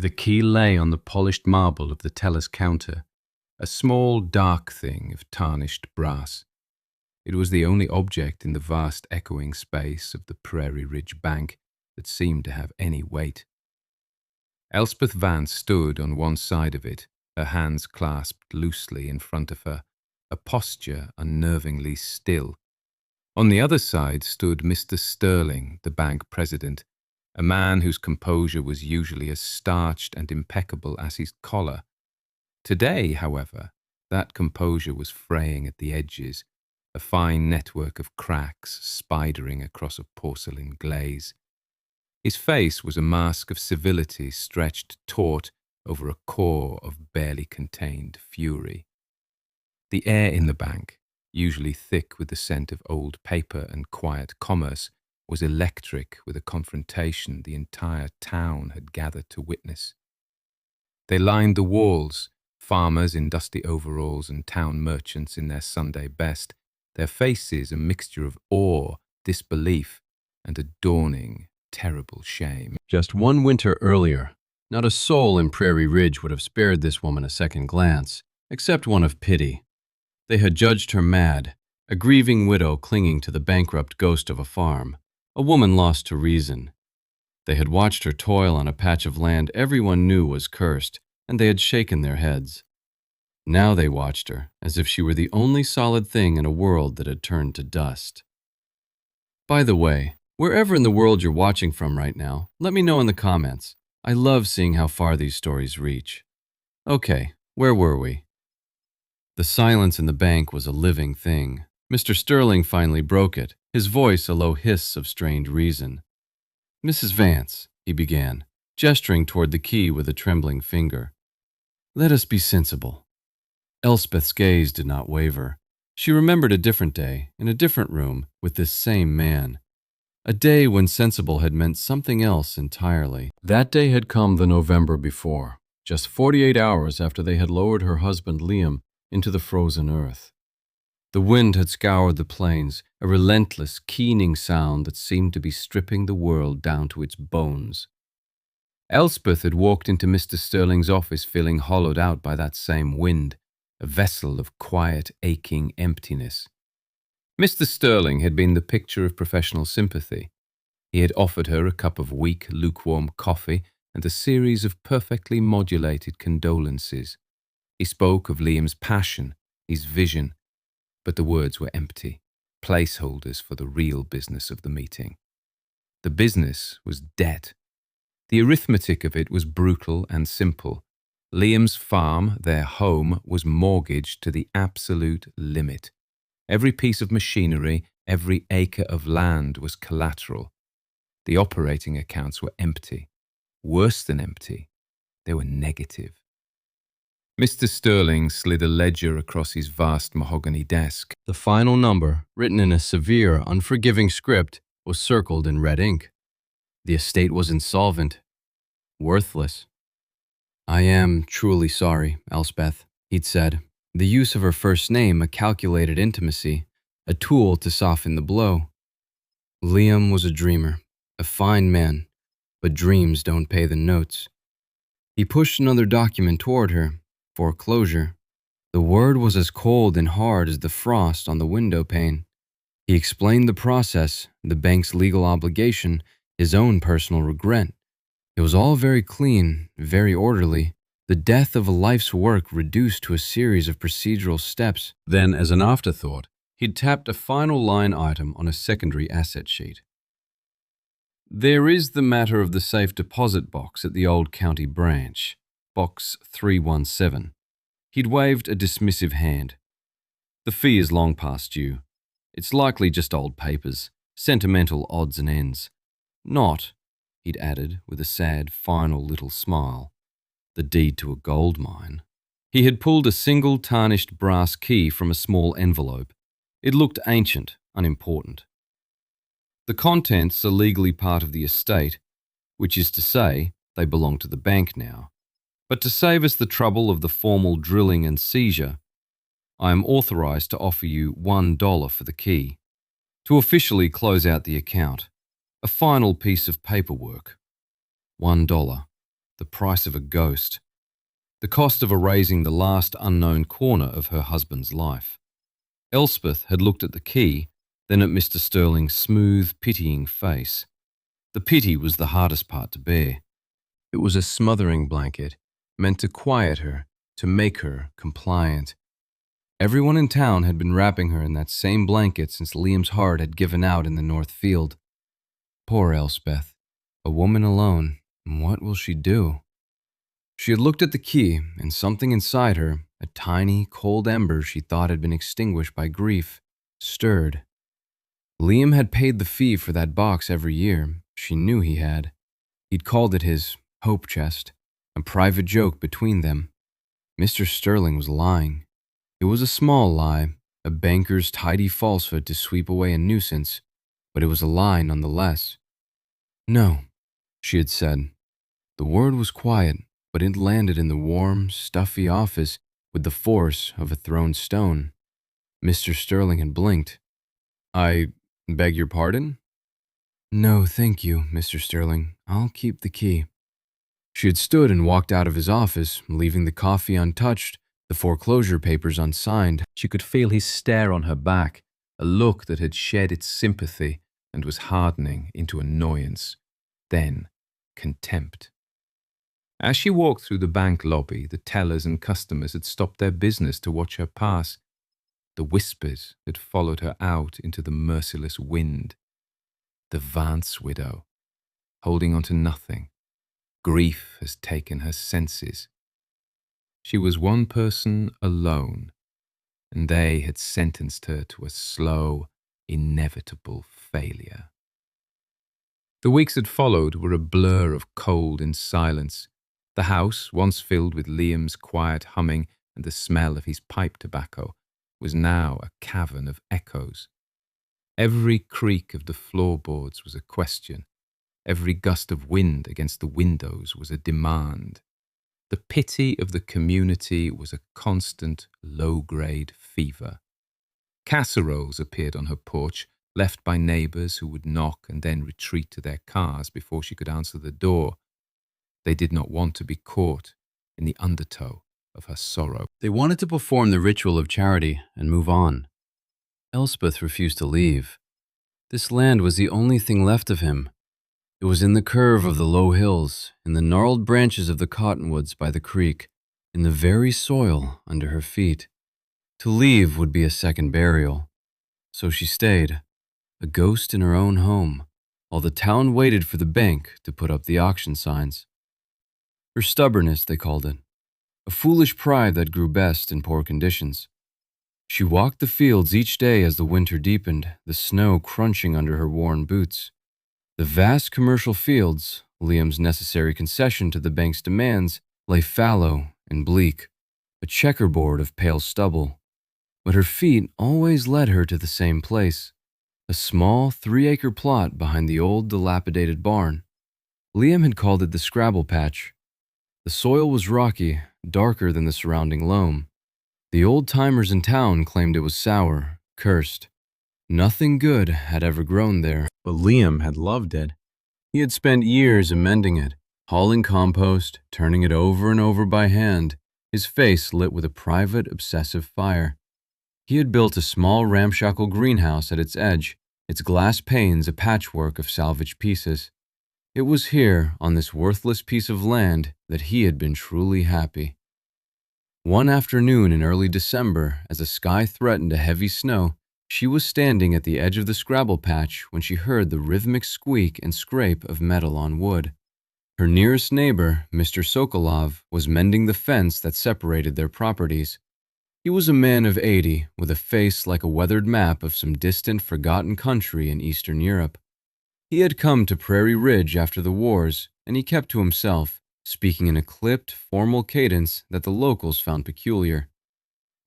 The key lay on the polished marble of the teller's counter, a small, dark thing of tarnished brass. It was the only object in the vast echoing space of the Prairie Ridge Bank that seemed to have any weight. Elspeth Vance stood on one side of it, her hands clasped loosely in front of her, a posture unnervingly still. On the other side stood Mr. Sterling, the bank president, a man whose composure was usually as starched and impeccable as his collar. Today, however, that composure was fraying at the edges, a fine network of cracks spidering across a porcelain glaze. His face was a mask of civility stretched taut over a core of barely contained fury. The air in the bank, usually thick with the scent of old paper and quiet commerce, was electric with a confrontation the entire town had gathered to witness. They lined the walls, farmers in dusty overalls and town merchants in their Sunday best, their faces a mixture of awe, disbelief, and a dawning, terrible shame. Just one winter earlier, not a soul in Prairie Ridge would have spared this woman a second glance, except one of pity. They had judged her mad, a grieving widow clinging to the bankrupt ghost of a farm, a woman lost to reason. They had watched her toil on a patch of land everyone knew was cursed, and they had shaken their heads. Now they watched her as if she were the only solid thing in a world that had turned to dust. By the way, wherever in the world you're watching from right now, let me know in the comments. I love seeing how far these stories reach. Okay, where were we? The silence in the bank was a living thing. Mr. Sterling finally broke it, his voice a low hiss of strained reason. "Mrs. Vance," he began, gesturing toward the key with a trembling finger. "Let us be sensible." Elspeth's gaze did not waver. She remembered a different day, in a different room, with this same man. A day when sensible had meant something else entirely. That day had come the November before, just 48 hours after they had lowered her husband Liam into the frozen earth. The wind had scoured the plains, a relentless, keening sound that seemed to be stripping the world down to its bones. Elspeth had walked into Mr. Sterling's office feeling hollowed out by that same wind, a vessel of quiet, aching emptiness. Mr. Sterling had been the picture of professional sympathy. He had offered her a cup of weak, lukewarm coffee and a series of perfectly modulated condolences. He spoke of Liam's passion, his vision, but the words were empty, placeholders for the real business of the meeting. The business was debt. The arithmetic of it was brutal and simple. Liam's farm, their home, was mortgaged to the absolute limit. Every piece of machinery, every acre of land was collateral. The operating accounts were empty. Worse than empty, they were negative. Mr. Sterling slid a ledger across his vast mahogany desk. The final number, written in a severe, unforgiving script, was circled in red ink. The estate was insolvent, worthless. "I am truly sorry, Elspeth," he'd said, the use of her first name a calculated intimacy, a tool to soften the blow. "Liam was a dreamer, a fine man, but dreams don't pay the notes." He pushed another document toward her, foreclosure. The word was as cold and hard as the frost on the window pane. He explained the process, the bank's legal obligation, his own personal regret. It was all very clean, very orderly, the death of a life's work reduced to a series of procedural steps. Then, as an afterthought, he'd tapped a final line item on a secondary asset sheet. "There is the matter of the safe deposit box at the old county branch, box 317. He'd waved a dismissive hand. "The fee is long past due. It's likely just old papers, sentimental odds and ends. Not," he'd added with a sad, final little smile, "the deed to a gold mine." He had pulled a single tarnished brass key from a small envelope. It looked ancient, unimportant. "The contents are legally part of the estate, which is to say, they belong to the bank now. But to save us the trouble of the formal drilling and seizure, I am authorized to offer you $1 for the key, to officially close out the account. A final piece of paperwork. $1. the price of a ghost, the cost of erasing the last unknown corner of her husband's life. Elspeth had looked at the key, then at Mr. Sterling's smooth, pitying face. The pity was the hardest part to bear. It was a smothering blanket, meant to quiet her, to make her compliant. Everyone in town had been wrapping her in that same blanket since Liam's heart had given out in the North Field. Poor Elspeth, a woman alone, what will she do? She had looked at the key, and something inside her, a tiny, cold ember she thought had been extinguished by grief, stirred. Liam had paid the fee for that box every year. She knew he had. He'd called it his hope chest, a private joke between them. Mr. Sterling was lying. It was a small lie, a banker's tidy falsehood to sweep away a nuisance, but it was a lie nonetheless. No, she had said. The word was quiet, but it landed in the warm, stuffy office with the force of a thrown stone. Mr. Sterling had blinked. I beg your pardon? No, thank you, Mr. Sterling. I'll keep the key. She had stood and walked out of his office, leaving the coffee untouched, the foreclosure papers unsigned. She could feel his stare on her back, a look that had shed its sympathy and was hardening into annoyance, then contempt. As she walked through the bank lobby, the tellers and customers had stopped their business to watch her pass. The whispers had followed her out into the merciless wind. The Vance widow, holding on to nothing. Grief has taken her senses. She was one person alone, and they had sentenced her to a slow, inevitable failure. The weeks that followed were a blur of cold and silence. The house, once filled with Liam's quiet humming and the smell of his pipe tobacco, was now a cavern of echoes. Every creak of the floorboards was a question. Every gust of wind against the windows was a demand. The pity of the community was a constant, low-grade fever. Casseroles appeared on her porch, left by neighbours who would knock and then retreat to their cars before she could answer the door. They did not want to be caught in the undertow of her sorrow. They wanted to perform the ritual of charity and move on. Elspeth refused to leave. This land was the only thing left of him. It was in the curve of the low hills, in the gnarled branches of the cottonwoods by the creek, in the very soil under her feet. To leave would be a second burial. So she stayed, a ghost in her own home, while the town waited for the bank to put up the auction signs. Her stubbornness, they called it, a foolish pride that grew best in poor conditions. She walked the fields each day as the winter deepened, the snow crunching under her worn boots. The vast commercial fields, Liam's necessary concession to the bank's demands, lay fallow and bleak, a checkerboard of pale stubble. But her feet always led her to the same place, a small 3-acre plot behind the old dilapidated barn. Liam had called it the Scrabble Patch. The soil was rocky, darker than the surrounding loam. The old-timers in town claimed it was sour, cursed. Nothing good had ever grown there, but Liam had loved it. He had spent years amending it, hauling compost, turning it over and over by hand, his face lit with a private, obsessive fire. He had built a small ramshackle greenhouse at its edge, its glass panes a patchwork of salvaged pieces. It was here, on this worthless piece of land, that he had been truly happy. One afternoon in early December, as the sky threatened a heavy snow, she was standing at the edge of the Scrabble Patch when she heard the rhythmic squeak and scrape of metal on wood. Her nearest neighbor, Mr. Sokolov, was mending the fence that separated their properties. He was a man of 80, with a face like a weathered map of some distant, forgotten country in Eastern Europe. He had come to Prairie Ridge after the wars, and he kept to himself, speaking in a clipped, formal cadence that the locals found peculiar.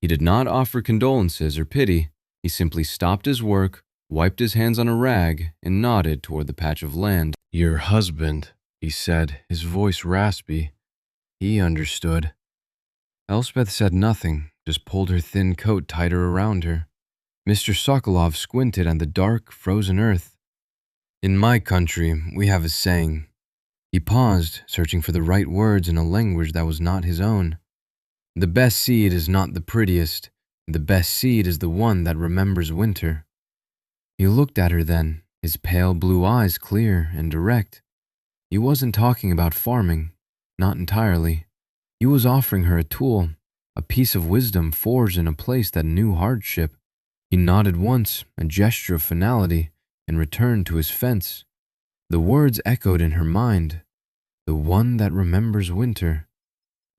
He did not offer condolences or pity. He simply stopped his work, wiped his hands on a rag, and nodded toward the patch of land. "Your husband," he said, his voice raspy. He understood. Elspeth said nothing, just pulled her thin coat tighter around her. Mr. Sokolov squinted at the dark, frozen earth. "In my country, we have a saying, He paused, searching for the right words in a language that was not his own. The best seed is not the prettiest. The best seed is the one that remembers winter. He looked at her then, his pale blue eyes clear and direct. He wasn't talking about farming, not entirely. He was offering her a tool, a piece of wisdom forged in a place that knew hardship. He nodded once, a gesture of finality, and returned to his fence. The words echoed in her mind. The one that remembers winter.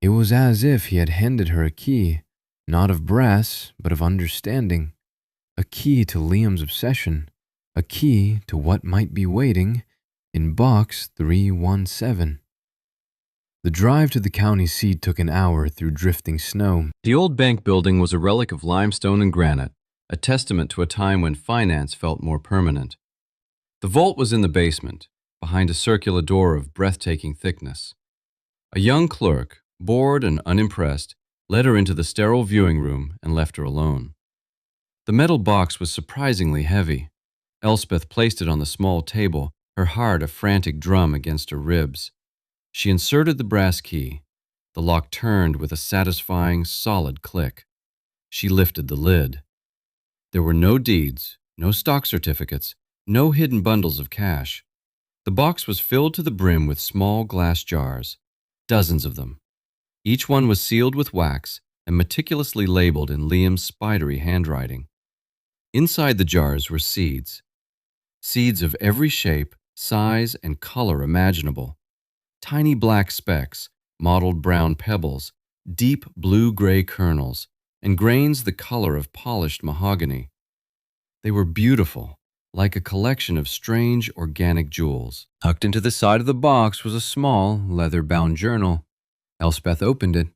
It was as if he had handed her a key, not of brass, but of understanding. A key to Liam's obsession. A key to what might be waiting in box 317. The drive to the county seat took an hour through drifting snow. The old bank building was a relic of limestone and granite, a testament to a time when finance felt more permanent. The vault was in the basement, behind a circular door of breathtaking thickness. A young clerk, bored and unimpressed, led her into the sterile viewing room and left her alone. The metal box was surprisingly heavy. Elspeth placed it on the small table, her heart a frantic drum against her ribs. She inserted the brass key. The lock turned with a satisfying, solid click. She lifted the lid. There were no deeds, no stock certificates, no hidden bundles of cash. The box was filled to the brim with small glass jars, dozens of them. Each one was sealed with wax and meticulously labeled in Liam's spidery handwriting. Inside the jars were seeds. Seeds of every shape, size, and color imaginable. Tiny black specks, mottled brown pebbles, deep blue-gray kernels, and grains the color of polished mahogany. They were beautiful, like a collection of strange organic jewels. Tucked into the side of the box was a small, leather-bound journal. Elspeth opened it.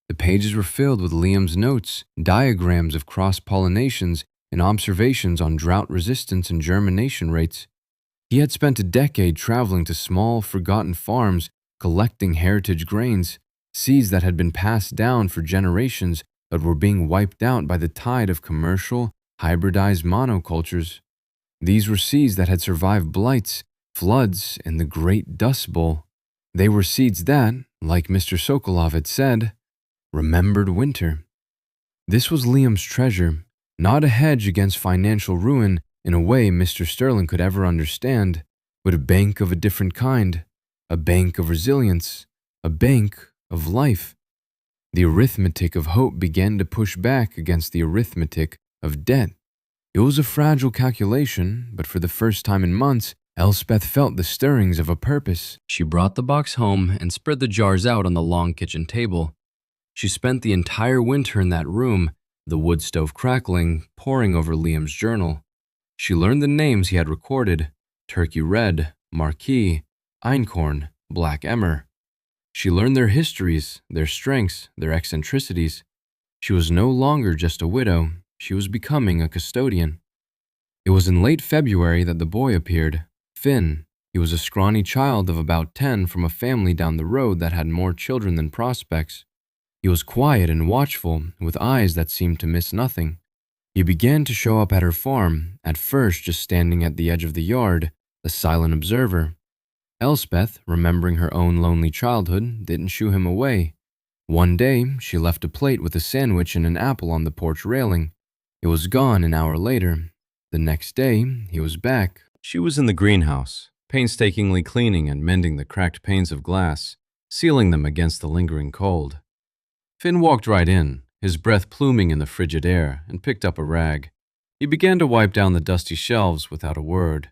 The pages were filled with Liam's notes, diagrams of cross-pollinations, and observations on drought resistance and germination rates. He had spent a decade traveling to small, forgotten farms, collecting heritage grains, seeds that had been passed down for generations but were being wiped out by the tide of commercial, hybridized monocultures. These were seeds that had survived blights, floods, and the Great Dust Bowl. They were seeds that, like Mr. Sokolov had said, remembered winter. This was Liam's treasure, not a hedge against financial ruin in a way Mr. Sterling could ever understand, but a bank of a different kind, a bank of resilience, a bank of life. The arithmetic of hope began to push back against the arithmetic of debt. It was a fragile calculation, but for the first time in months, Elspeth felt the stirrings of a purpose. She brought the box home and spread the jars out on the long kitchen table. She spent the entire winter in that room, the wood stove crackling, poring over Liam's journal. She learned the names he had recorded: Turkey Red, Marquis, Einkorn, Black Emmer. She learned their histories, their strengths, their eccentricities. She was no longer just a widow. She was becoming a custodian. It was in late February that the boy appeared, Finn. He was a scrawny child of about 10 from a family down the road that had more children than prospects. He was quiet and watchful, with eyes that seemed to miss nothing. He began to show up at her farm, at first just standing at the edge of the yard, a silent observer. Elspeth, remembering her own lonely childhood, didn't shoo him away. One day, she left a plate with a sandwich and an apple on the porch railing. It was gone an hour later. The next day, he was back. She was in the greenhouse, painstakingly cleaning and mending the cracked panes of glass, sealing them against the lingering cold. Finn walked right in, his breath pluming in the frigid air, and picked up a rag. He began to wipe down the dusty shelves without a word.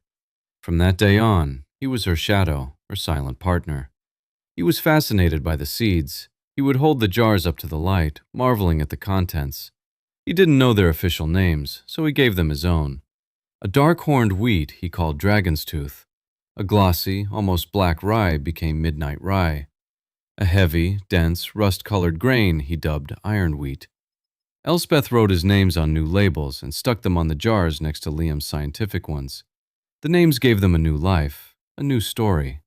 From that day on, he was her shadow, her silent partner. He was fascinated by the seeds. He would hold the jars up to the light, marveling at the contents. He didn't know their official names, so he gave them his own. A dark-horned wheat he called Dragon's Tooth. A glossy, almost black rye became Midnight Rye. A heavy, dense, rust-colored grain he dubbed Iron Wheat. Elspeth wrote his names on new labels and stuck them on the jars next to Liam's scientific ones. The names gave them a new life, a new story.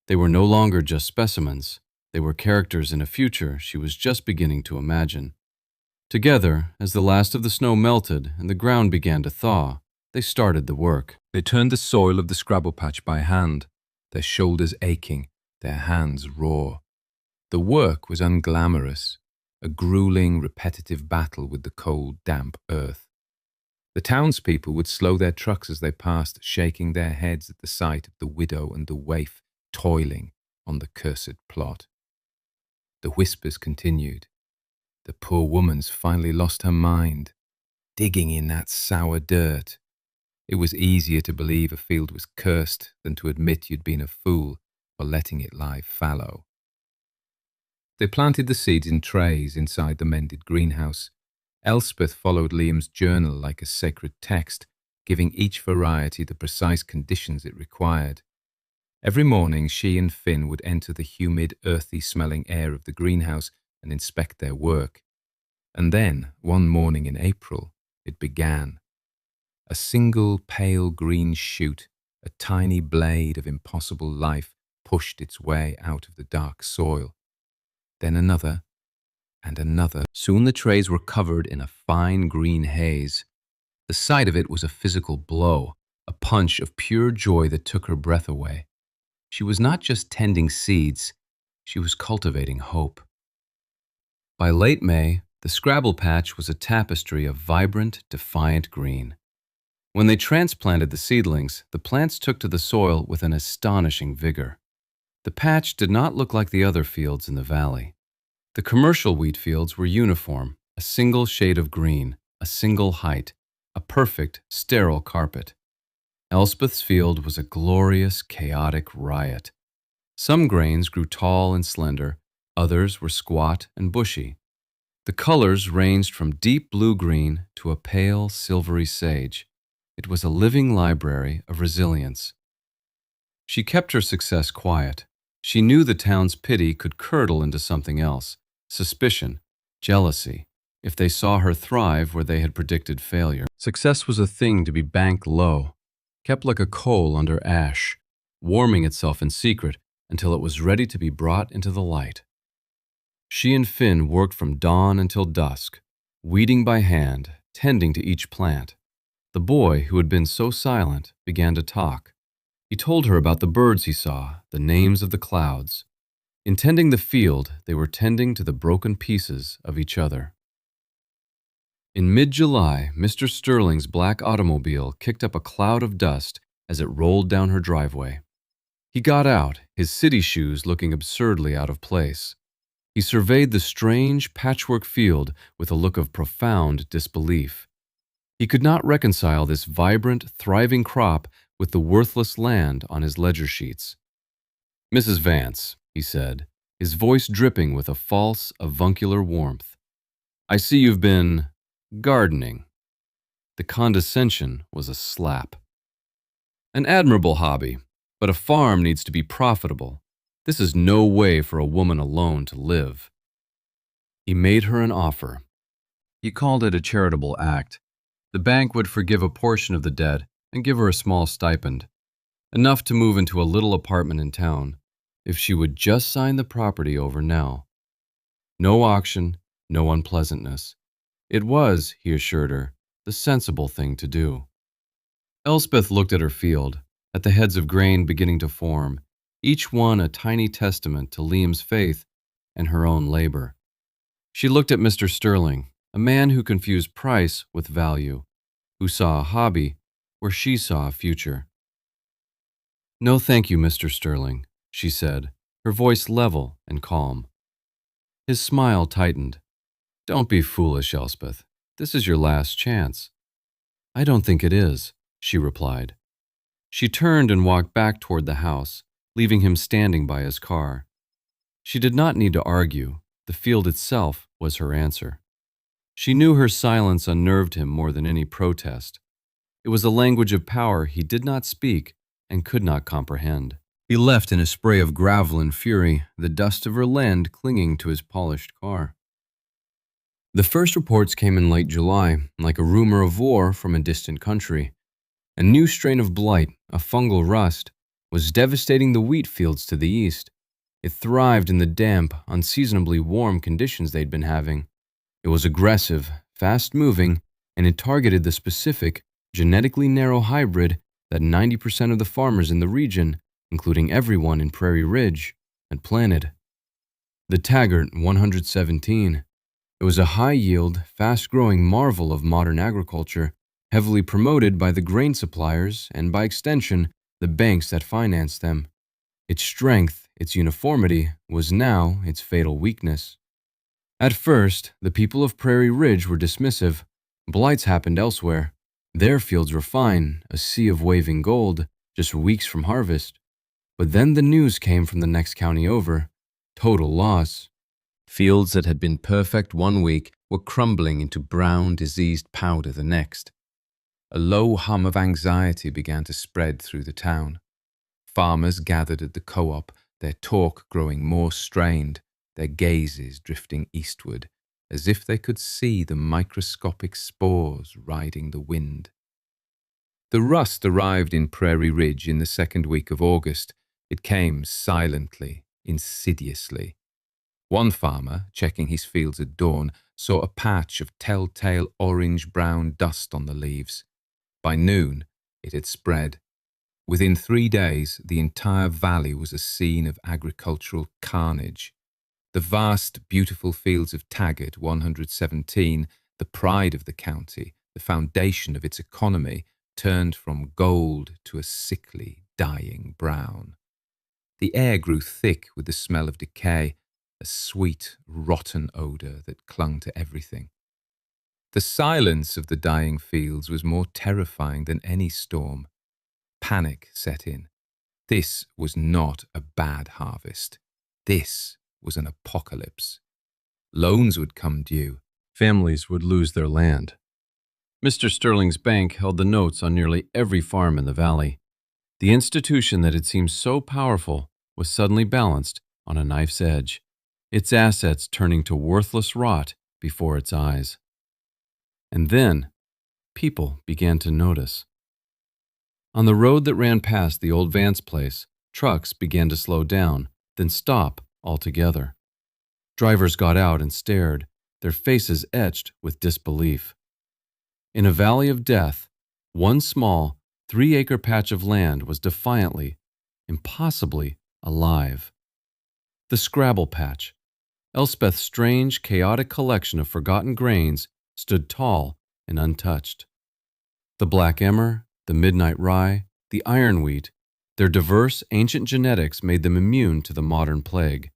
They were no longer just specimens. They were characters in a future she was just beginning to imagine. Together, as the last of the snow melted and the ground began to thaw, they started the work. They turned the soil of the Scrabble patch by hand, their shoulders aching, their hands raw. The work was unglamorous, a grueling, repetitive battle with the cold, damp earth. The townspeople would slow their trucks as they passed, shaking their heads at the sight of the widow and the waif toiling on the cursed plot. The whispers continued. The poor woman's finally lost her mind, digging in that sour dirt. It was easier to believe a field was cursed than to admit you'd been a fool for letting it lie fallow. They planted the seeds in trays inside the mended greenhouse. Elspeth followed Liam's journal like a sacred text, giving each variety the precise conditions it required. Every morning she and Finn would enter the humid, earthy-smelling air of the greenhouse and inspect their work. And then, one morning in April, it began. A single pale green shoot, a tiny blade of impossible life, pushed its way out of the dark soil. Then another, and another. Soon the trays were covered in a fine green haze. The sight of it was a physical blow, a punch of pure joy that took her breath away. She was not just tending seeds, she was cultivating hope. By late May, the Scrabble patch was a tapestry of vibrant, defiant green. When they transplanted the seedlings, the plants took to the soil with an astonishing vigor. The patch did not look like the other fields in the valley. The commercial wheat fields were uniform, a single shade of green, a single height, a perfect, sterile carpet. Elspeth's field was a glorious, chaotic riot. Some grains grew tall and slender, others were squat and bushy. The colors ranged from deep blue-green to a pale, silvery sage. It was a living library of resilience. She kept her success quiet. She knew the town's pity could curdle into something else, suspicion, jealousy, if they saw her thrive where they had predicted failure. Success was a thing to be banked low, kept like a coal under ash, warming itself in secret until it was ready to be brought into the light. She and Finn worked from dawn until dusk, weeding by hand, tending to each plant. The boy, who had been so silent, began to talk. He told her about the birds he saw, the names of the clouds. In tending the field, they were tending to the broken pieces of each other. In mid-July, Mr. Sterling's black automobile kicked up a cloud of dust as it rolled down her driveway. He got out, his city shoes looking absurdly out of place. He surveyed the strange, patchwork field with a look of profound disbelief. He could not reconcile this vibrant, thriving crop with the worthless land on his ledger sheets. "Mrs. Vance," he said, his voice dripping with a false, avuncular warmth, "I see you've been gardening." The condescension was a slap. "An admirable hobby, but a farm needs to be profitable. This is no way for a woman alone to live." He made her an offer. He called it a charitable act. The bank would forgive a portion of the debt and give her a small stipend, enough to move into a little apartment in town, if she would just sign the property over now. No auction, no unpleasantness. It was, he assured her, the sensible thing to do. Elspeth looked at her field, at the heads of grain beginning to form, each one a tiny testament to Liam's faith and her own labor. She looked at Mr. Sterling, a man who confused price with value, who saw a hobby where she saw a future. "No, thank you, Mr. Sterling," she said, her voice level and calm. His smile tightened. "Don't be foolish, Elspeth. This is your last chance." "I don't think it is," she replied. She turned and walked back toward the house, leaving him standing by his car. She did not need to argue. The field itself was her answer. She knew her silence unnerved him more than any protest. It was a language of power he did not speak and could not comprehend. He left in a spray of gravel and fury, the dust of her land clinging to his polished car. The first reports came in late July, like a rumor of war from a distant country. A new strain of blight, a fungal rust, was devastating the wheat fields to the east. It thrived in the damp, unseasonably warm conditions they'd been having. It was aggressive, fast-moving, and it targeted the specific, genetically narrow hybrid that 90% of the farmers in the region, including everyone in Prairie Ridge, had planted. The Taggart 117. It was a high-yield, fast-growing marvel of modern agriculture, heavily promoted by the grain suppliers and, by extension, the banks that financed them. Its strength, its uniformity, was now its fatal weakness. At first, the people of Prairie Ridge were dismissive. Blights happened elsewhere. Their fields were fine, a sea of waving gold, just weeks from harvest. But then the news came from the next county over. Total loss. Fields that had been perfect one week were crumbling into brown, diseased powder the next. A low hum of anxiety began to spread through the town. Farmers gathered at the co-op, their talk growing more strained, their gazes drifting eastward, as if they could see the microscopic spores riding the wind. The rust arrived in Prairie Ridge in the second week of August. It came silently, insidiously. One farmer, checking his fields at dawn, saw a patch of telltale orange-brown dust on the leaves. By noon, it had spread. Within 3 days, the entire valley was a scene of agricultural carnage. The vast, beautiful fields of Taggart 117, the pride of the county, the foundation of its economy, turned from gold to a sickly, dying brown. The air grew thick with the smell of decay, a sweet, rotten odour that clung to everything. The silence of the dying fields was more terrifying than any storm. Panic set in. This was not a bad harvest. This was an apocalypse. Loans would come due. Families would lose their land. Mr. Sterling's bank held the notes on nearly every farm in the valley. The institution that had seemed so powerful was suddenly balanced on a knife's edge, its assets turning to worthless rot before its eyes. And then, people began to notice. On the road that ran past the old Vance place, trucks began to slow down, then stop altogether. Drivers got out and stared, their faces etched with disbelief. In a valley of death, one small, 3-acre patch of land was defiantly, impossibly alive. The Scrabble Patch, Elspeth's strange, chaotic collection of forgotten grains, stood tall and untouched. The black emmer, the midnight rye, the iron wheat, their diverse ancient genetics made them immune to the modern plague.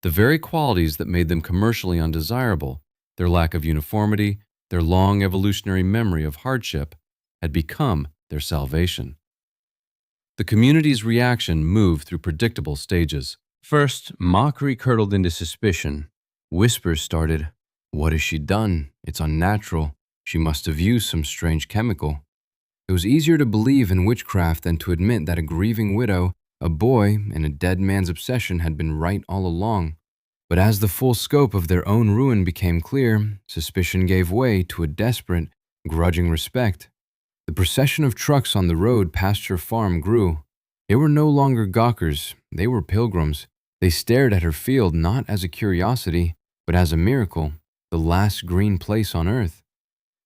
The very qualities that made them commercially undesirable, their lack of uniformity, their long evolutionary memory of hardship, had become their salvation. The community's reaction moved through predictable stages. First, mockery curdled into suspicion. Whispers started, "What has she done? It's unnatural. She must have used some strange chemical." It was easier to believe in witchcraft than to admit that a grieving widow, a boy, and a dead man's obsession had been right all along. But as the full scope of their own ruin became clear, suspicion gave way to a desperate, grudging respect. The procession of trucks on the road past her farm grew. They were no longer gawkers, they were pilgrims. They stared at her field not as a curiosity, but as a miracle, the last green place on earth.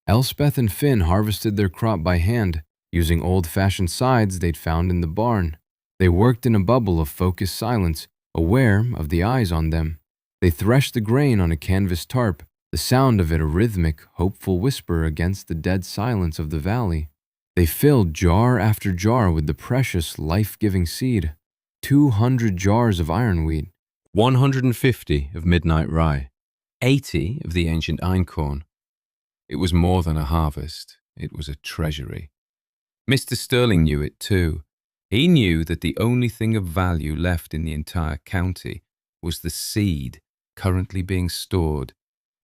Elspeth and Finn harvested their crop by hand, using old-fashioned scythes they'd found in the barn. They worked in a bubble of focused silence, aware of the eyes on them. They threshed the grain on a canvas tarp, the sound of it a rhythmic, hopeful whisper against the dead silence of the valley. They filled jar after jar with the precious, life-giving seed. 200 jars of iron wheat, 150 of midnight rye, 80 of the ancient einkorn. It was more than a harvest. It was a treasury. Mr. Sterling knew it too. He knew that the only thing of value left in the entire county was the seed currently being stored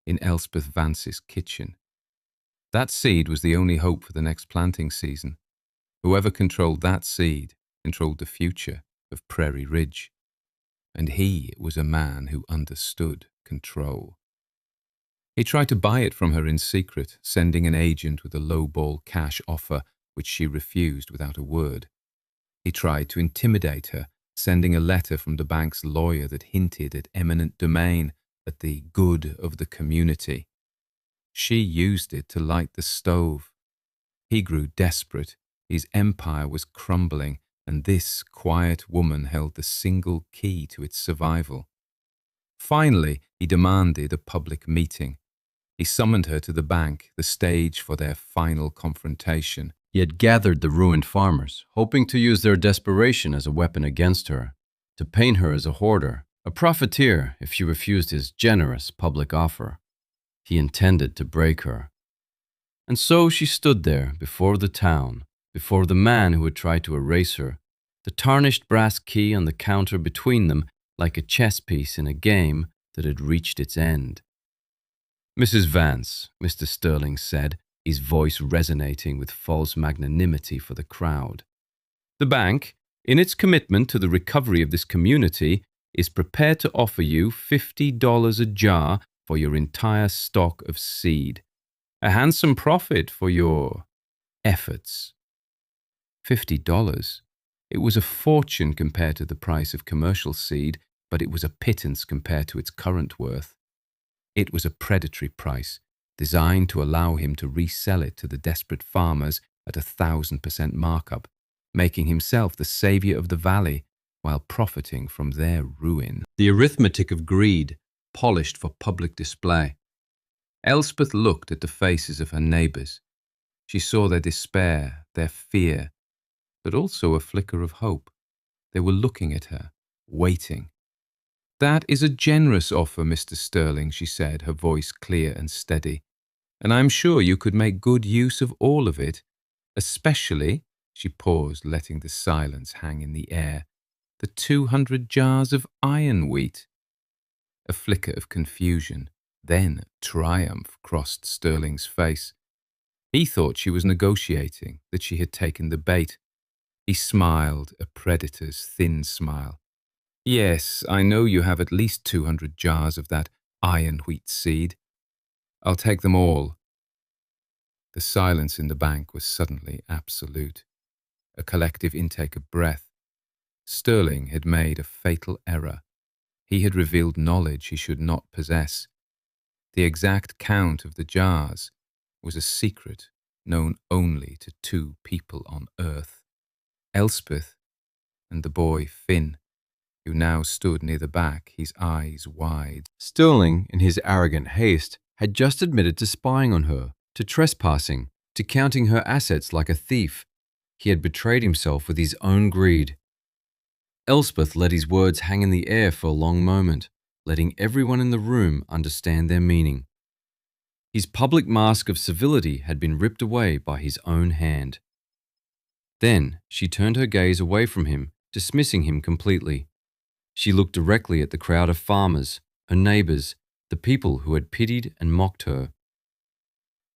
in Elspeth Vance's kitchen. That seed was the only hope for the next planting season. Whoever controlled that seed controlled the future of Prairie Ridge. And he was a man who understood control. He tried to buy it from her in secret, sending an agent with a low-ball cash offer, which she refused without a word. He tried to intimidate her, sending a letter from the bank's lawyer that hinted at eminent domain, at the good of the community. She used it to light the stove. He grew desperate. His empire was crumbling, and this quiet woman held the single key to its survival. Finally, he demanded a public meeting. He summoned her to the bank, the stage for their final confrontation. He had gathered the ruined farmers, hoping to use their desperation as a weapon against her, to paint her as a hoarder, a profiteer if she refused his generous public offer. He intended to break her. And so she stood there before the town, before the man who had tried to erase her, the tarnished brass key on the counter between them like a chess piece in a game that had reached its end. "Mrs. Vance," Mr. Sterling said, his voice resonating with false magnanimity for the crowd. "The bank, in its commitment to the recovery of this community, is prepared to offer you $50 a jar for your entire stock of seed. A handsome profit for your efforts." $50. It was a fortune compared to the price of commercial seed, but it was a pittance compared to its current worth. It was a predatory price, designed to allow him to resell it to the desperate farmers at 1,000% markup, making himself the savior of the valley while profiting from their ruin. The arithmetic of greed, polished for public display. Elspeth looked at the faces of her neighbors. She saw their despair, their fear, but also a flicker of hope. They were looking at her, waiting. "That is a generous offer, Mr. Sterling," she said, her voice clear and steady. "And I'm sure you could make good use of all of it, especially," she paused, letting the silence hang in the air, "the 200 jars of iron wheat." A flicker of confusion, then triumph crossed Sterling's face. He thought she was negotiating, that she had taken the bait. He smiled, a predator's thin smile. "Yes, I know you have at least 200 jars of that iron wheat seed. I'll take them all." The silence in the bank was suddenly absolute. A collective intake of breath. Sterling had made a fatal error. He had revealed knowledge he should not possess. The exact count of the jars was a secret known only to two people on earth, Elspeth and the boy Finn, who now stood near the back, his eyes wide. Sterling, in his arrogant haste, had just admitted to spying on her, to trespassing, to counting her assets like a thief. He had betrayed himself with his own greed. Elspeth let his words hang in the air for a long moment, letting everyone in the room understand their meaning. His public mask of civility had been ripped away by his own hand. Then she turned her gaze away from him, dismissing him completely. She looked directly at the crowd of farmers, her neighbors, the people who had pitied and mocked her.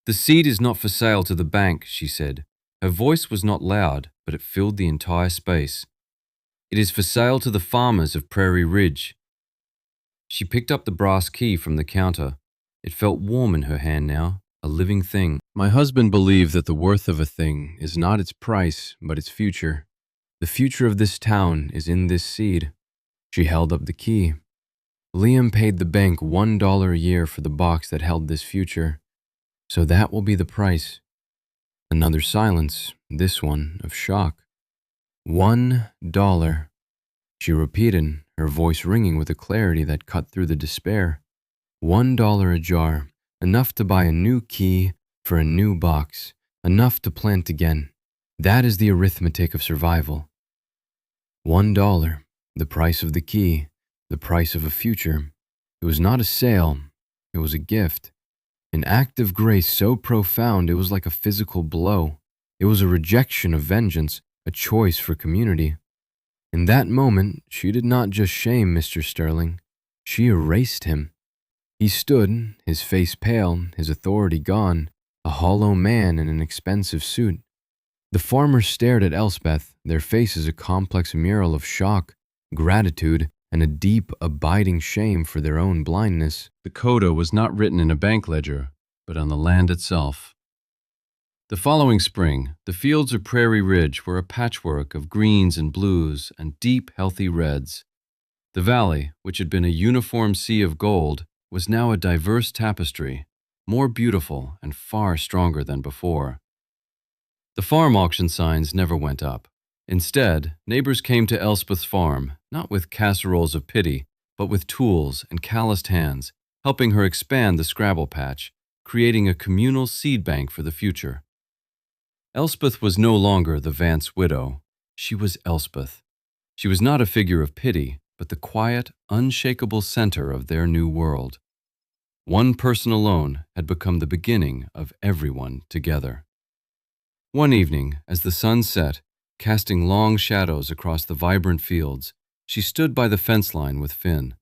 "The seed is not for sale to the bank," she said. Her voice was not loud, but it filled the entire space. "It is for sale to the farmers of Prairie Ridge." She picked up the brass key from the counter. It felt warm in her hand now, a living thing. "My husband believed that the worth of a thing is not its price, but its future. The future of this town is in this seed." She held up the key. "Liam paid the bank $1 a year for the box that held this future, so that will be the price." Another silence, this one of shock. $1, she repeated, her voice ringing with a clarity that cut through the despair. $1 a jar, enough to buy a new key for a new box, enough to plant again. That is the arithmetic of survival. $1, the price of the key, the price of a future. It was not a sale, it was a gift. An act of grace so profound it was like a physical blow. It was a rejection of vengeance, a choice for community. In that moment, she did not just shame Mr. Sterling, she erased him. He stood, his face pale, his authority gone, a hollow man in an expensive suit. The farmers stared at Elspeth, their faces a complex mural of shock, gratitude, and a deep, abiding shame for their own blindness. The coda was not written in a bank ledger, but on the land itself. The following spring, the fields of Prairie Ridge were a patchwork of greens and blues and deep, healthy reds. The valley, which had been a uniform sea of gold, was now a diverse tapestry, more beautiful and far stronger than before. The farm auction signs never went up. Instead, neighbors came to Elspeth's farm, not with casseroles of pity, but with tools and calloused hands, helping her expand the Scrabble patch, creating a communal seed bank for the future. Elspeth was no longer the Vance widow. She was Elspeth. She was not a figure of pity, but the quiet, unshakable center of their new world. One person alone had become the beginning of everyone together. One evening, as the sun set, casting long shadows across the vibrant fields, she stood by the fence line with Finn.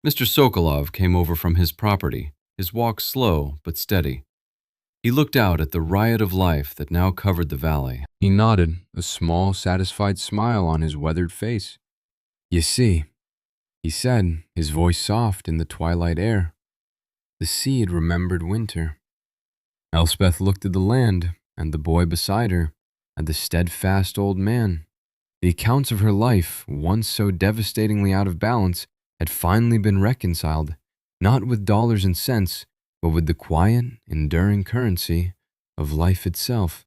Mr. Sokolov came over from his property, his walk slow but steady. He looked out at the riot of life that now covered the valley. He nodded, a small, satisfied smile on his weathered face. "You see," he said, his voice soft in the twilight air, "the seed remembered winter." Elspeth looked at the land, and the boy beside her, and the steadfast old man. The accounts of her life, once so devastatingly out of balance, had finally been reconciled, not with dollars and cents, but with the quiet, enduring currency of life itself.